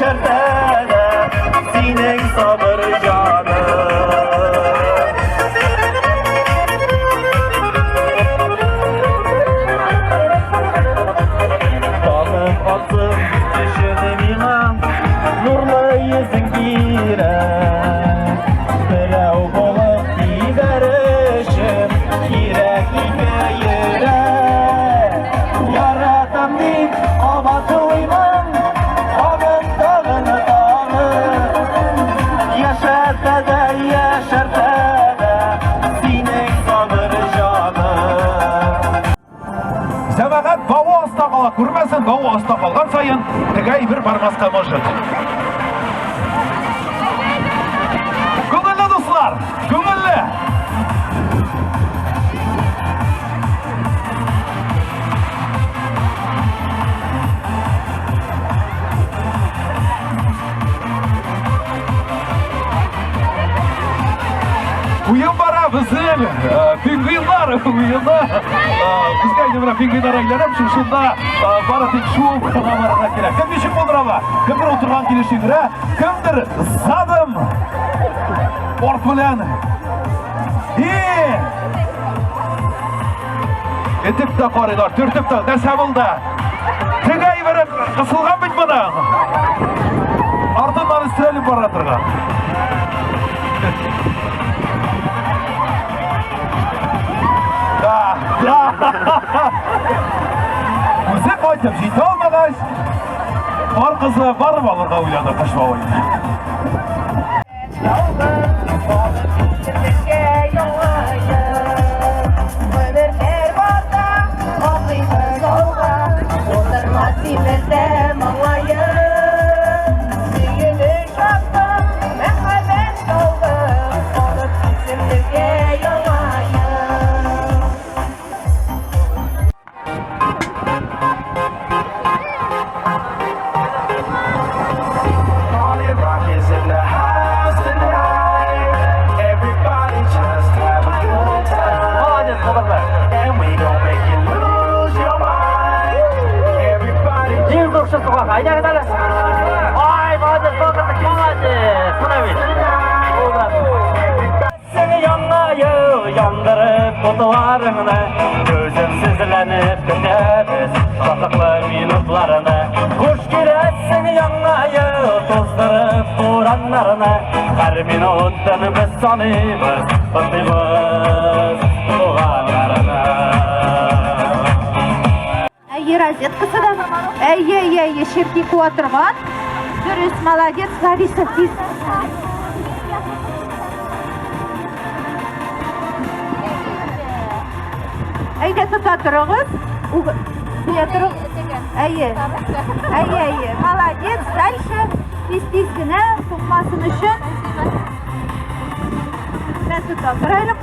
yaşartana senin sabır canı. Balım atım düşünüm inan nurlu yüzün girer Birau bolup giderişim Yirek yere Yaradan dik abatıyman Ağın dağını Yaşarta da senin sabır canı. Сәбәгат бауы аста кала, күрмәсен бауы аста калган сайын тегәй бер бармаска мыжык. Күңелле дуслар, күңелле. Уен бара безнең пингвиннар уенда. Безгә инде пингвиннар әйләнеп шушында бары тик шул кылабарга кирәк. Кем ничек булдырала? Кемдер утырган килешегрә, кемдер задым орт белән. Этеп тә карыйлар, төртеп тә нәрсә булды? Тегәй бер кысылган бит моның. Артыннан өстәлеп бара торган. Үзе кайтып җитә алмагач, бар кызы барып алырга уйлады кыш бабайны. Seni yandırıp otuvarını Gözüm süzülenip günderiz Sakıklı minutlarını Kuş girer seni yanlayıp Tozdırıp buranlarını Her minuttan biz sanıyız Fındımız tuğanlarını Әйе, розеткасы да. Әйе, шепки отырған. Дұрыс, молодец, Лариса, тиз. Әйде тұта тұрыңыз. Әйе, молодец. Дальше тиз генә туқмасын үшін. Мен тұта тұрайлық.